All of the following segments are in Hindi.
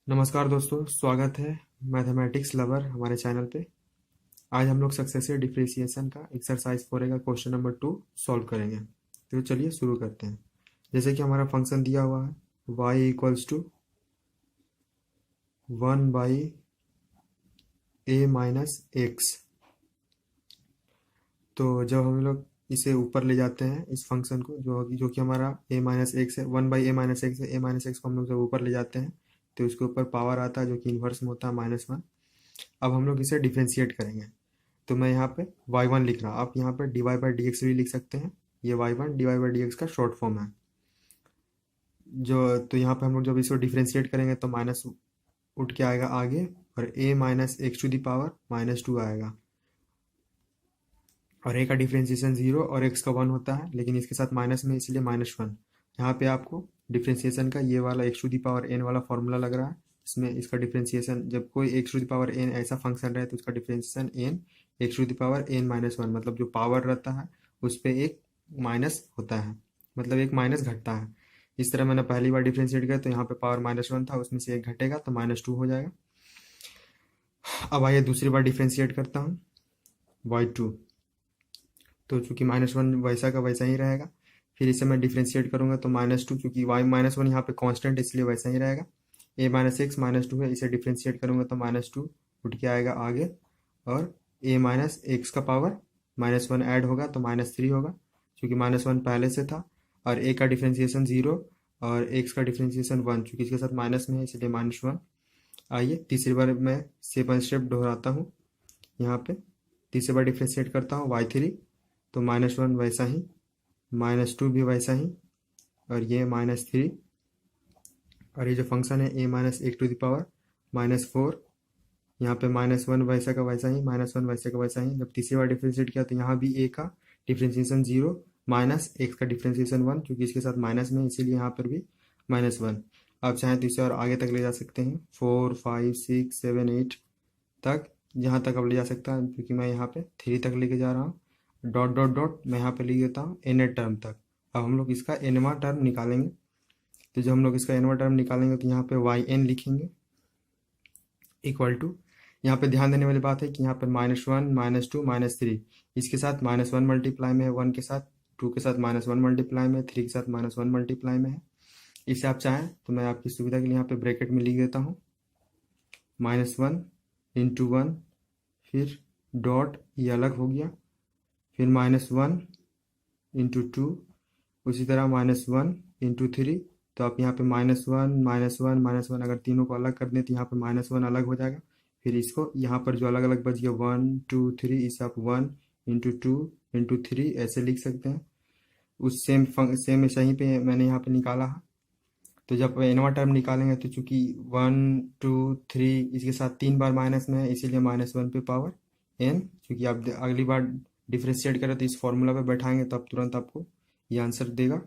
नमस्कार दोस्तों, स्वागत है मैथमेटिक्स लवर हमारे चैनल पे। आज हम लोग सक्सेसिव डिफरेंशिएशन का एक्सरसाइज 4 का क्वेश्चन नंबर 2 सॉल्व करेंगे। तो चलिए शुरू करते हैं। जैसे कि हमारा फंक्शन दिया हुआ है y इक्वल्स टू 1/a-x। तो जब हम लोग इसे ऊपर ले जाते हैं इस फंक्शन को जो कि हमारा a-x है, 1/a-x है। a-x को हम लोग जब ऊपर ले जाते हैं तो इसके ऊपर पावर आता है जो कि इन्वर्स में होता है -1। अब हम लोग इसे डिफ्रेंशिएट करेंगे। तो मैं यहाँ पे y1 लिख रहा हूँ। आप यहाँ पे dy/dx भी लिख सकते हैं। ये y1 dy/dx का शॉर्ट फॉर्म है। तो यहाँ पे हम लोग जब इसको डिफ्रेंशिएट करेंगे तो माइनस उठ के आएगा आगे, और a-x⁻² आएगा। और a का डिफ्रेंशिएशन 0 और x का 1 होता है, लेकिन इसके साथ माइनस में इसलिए -1। यहाँ पे आपको डिफ्रेंशिएशन का ये वाला x⁴n वाला फॉर्मूला लग रहा है। इसमें इसका डिफ्रेंशिएशन, जब कोई x⁴n ऐसा फंक्शन रहे तो उसका डिफ्रेंशिएशन n x⁴n-1, मतलब जो पावर रहता है उस पर एक माइनस होता है, मतलब एक माइनस घटता है। इस तरह मैंने पहली बार डिफ्रेंशिएट किया तो यहाँ पे पावर -1 था, उसमें से एक घटेगा तो -2 हो जाएगा। अब आइए दूसरी बार डिफ्रेंशिएट करता हूँ y2। तो चूंकि -1 वैसा का वैसा ही रहेगा। फिर इसे मैं डिफ्रेंशिएट करूंगा तो -2, चूंकि y-1 यहाँ पे कांस्टेंट इसलिए वैसा ही रहेगा। a-x -2 है, इसे डिफ्रेंशिएट करूंगा तो -2 उठ के आएगा आगे, और a-x का पावर -1 ऐड होगा तो -3 होगा, क्योंकि -1 पहले से था। और a का डिफ्रेंशिएशन 0 और x का डिफ्रेंशिएशन 1, चूंकि इसके साथ माइनस में है इसलिए -1। आइए तीसरी बार मैं सेकंड स्टेप दोहराता हूँ। यहाँ पे तीसरी बार डिफ्रेंशिएट करता हूँ y3, तो -1 वैसा ही, -2 भी वैसा ही, और ये -3। और ये जो फंक्शन है a-x⁴ यहाँ पे -1 वैसा का वैसा ही, -1 वैसे का वैसा ही। जब तीसरी बार डिफ्रेंशिएट किया तो यहाँ भी a का डिफ्रेंशिएशन 0 माइनस x का डिफ्रेंशिएशन 1, क्योंकि इसके साथ माइनस में इसीलिए यहाँ पर भी -1। आप चाहें तो इसे और आगे तक ले जा सकते हैं, 4 5 6 7 8 तक, जहाँ तक आप ले जा सकता है, क्योंकि मैं यहाँ पे 3 तक लेके जा रहा हूँ। डॉट डॉट डॉट मैं यहाँ पे लिख देता हूँ n टर्म तक। अब हम लोग इसका nवां टर्म निकालेंगे। तो जब हम लोग इसका nवां टर्म निकालेंगे तो यहाँ पे yn लिखेंगे इक्वल टू, यहाँ पे ध्यान देने वाली बात है कि यहाँ पर -1 -2 -3, इसके साथ -1 मल्टीप्लाई में है, 1 के साथ, 2 के साथ -1 मल्टीप्लाई में, 3 के साथ -1 मल्टीप्लाई में है। इसे आप चाहें तो मैं आपकी सुविधा के लिए यहाँ पे ब्रैकेट में लिख देता हूँ, -1 × 1, फिर डॉट, ये अलग हो गया, फिर -1 × 2, उसी तरह -1 × 3। तो आप यहाँ पे -1 -1 -1 अगर तीनों को अलग कर दें तो यहाँ पे -1 अलग हो जाएगा। फिर इसको यहाँ पर जो अलग अलग बच गया 1 2 3, इसे आप 1 × 2 × 3 ऐसे लिख सकते हैं। उस सेम सही पे मैंने यहाँ पे निकाला है। तो जब nवां टर्म निकालेंगे तो चूंकि 1 2 3 इसके साथ 3 बार माइनस में है, इसीलिए -1 पे पावर n, क्योंकि आप अगली बार डिफ्रेंशिएट करें तो इस फॉर्मूला पे बैठाएंगे तो अब तुरंत आपको ये आंसर देगा।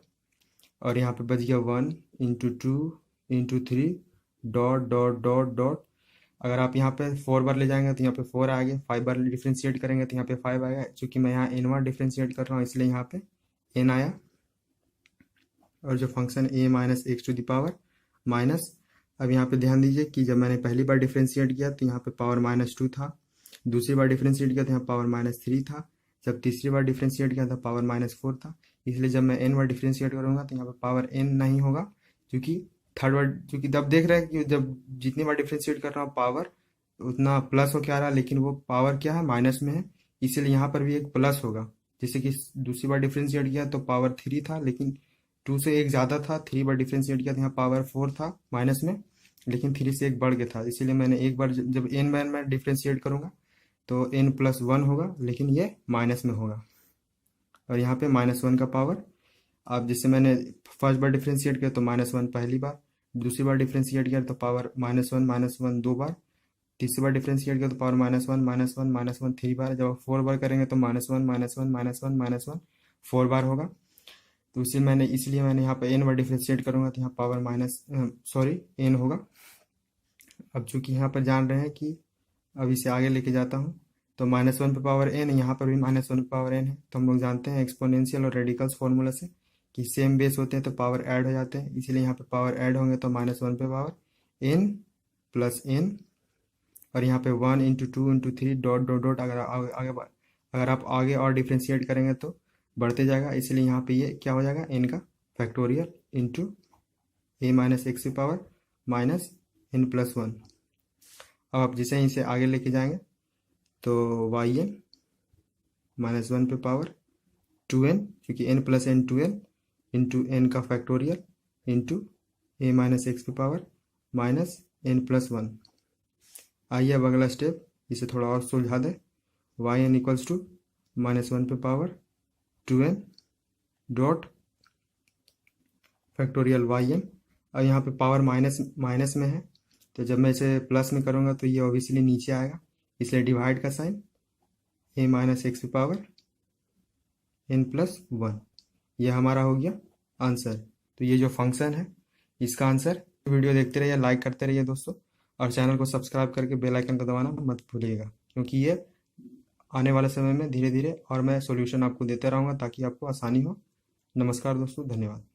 और यहाँ पे बच गया 1 × 2 × 3 डॉट डॉट डॉट डॉट। अगर आप यहाँ पे 4 बार ले जाएंगे तो यहाँ पे 4 आएगा, 5 बार डिफ्रेंशिएट करेंगे तो यहाँ पे 5 आएगा। चूंकि मैं यहाँ nवां डिफ्रेंशिएट कर रहा हूँ इसलिए यहाँ पे n आया। और जो फंक्शन a-x⁴ माइनस, अब यहाँ पे ध्यान दीजिए कि जब मैंने पहली बार डिफ्रेंशिएट किया तो यहाँ पे पावर -2 था, दूसरी बार डिफ्रेंशिएट किया तो यहाँ पावर -3 था, जब तीसरी बार डिफ्रेंशिएट किया तो पावर -4 था। इसलिए जब मैं n बार डिफ्रेंशिएट करूंगा तो यहाँ पे पावर n नहीं होगा, क्योंकि थर्ड बार, क्योंकि तब देख रहे हैं कि जब जितनी बार डिफ्रेंशिएट कर रहा हूँ पावर उतना प्लस हो के आ रहा है, लेकिन वो पावर क्या है, माइनस में है, इसीलिए यहाँ पर भी एक प्लस होगा। जैसे कि दूसरी बार डिफ्रेंशिएट किया तो पावर 3 था, लेकिन 2 से 1 ज़्यादा था। 3 बार डिफ्रेंशिएट किया तो यहाँ पावर 4 था माइनस में, लेकिन 3 से 1 बढ़ गया था, इसीलिए मैंने एक बार जब n बार मैं डिफ्रेंशिएट करूँगा तो n+1 होगा, लेकिन ये माइनस में होगा। और यहाँ पे -1 का पावर, अब जैसे मैंने फर्स्ट बार डिफ्रेंशिएट किया तो -1 पहली बार, दूसरी बार डिफ्रेंशिएट किया तो पावर -1 2 बार, तीसरी बार डिफ्रेंशिएट किया तो पावर -1 3 बार। जब 4 बार करेंगे तो -1 4 बार होगा। तो इसलिए मैंने यहाँ पे n बार डिफ्रेंशिएट करूँगा तो यहाँ पावर n होगा। अब चूंकि यहाँ पर जान रहे हैं कि अब इसे आगे लेके जाता हूँ तो -1 पे पावर n, यहाँ पर भी -1 पे पावर n है। तो हम लोग जानते हैं एक्सपोनेंशियल और रेडिकल्स फॉर्मूला से कि सेम बेस होते हैं तो पावर ऐड हो जाते हैं, इसीलिए यहाँ पे पावर ऐड होंगे तो -1 पे पावर n प्लस एन, और यहाँ पे 1 into 2 into 3 dot dot dot, अगर आप आगे और डिफ्रेंशिएट करेंगे तो बढ़ते जाएगा, इसलिए यहाँ पे ये क्या हो जाएगा, एन का factorial into a minus x की पावर माइनस एन प्लस 1। अब आप जिसे ही इसे आगे लेके जाएंगे तो वाई एन माइनस 1 पे पावर 2n, क्योंकि n plus n 2n into n का factorial into a minus x की पावर माइनस एन प्लस 1। आइए अब अगला स्टेप इसे थोड़ा और सुलझा दें। Y n equals to minus 1 पे power 2n dot factorial y n. और यहाँ पे पावर माइनस में है, तो जब मैं इसे प्लस में करूँगा तो ये ऑब्वियसली नीचे आएगा, इसलिए डिवाइड का साइन ए माइनस एक्स की पावर एन प्लस 1। यह हमारा हो गया आंसर। तो ये जो फंक्शन है इसका आंसर। वीडियो देखते रहिए, लाइक करते रहिए दोस्तों, और चैनल को सब्सक्राइब करके बेल आइकन को दबाना मत भूलिएगा, क्योंकि ये आने वाले समय में धीरे धीरे और मैं सॉल्यूशन आपको देते रहूँगा ताकि आपको आसानी हो। नमस्कार दोस्तों, धन्यवाद।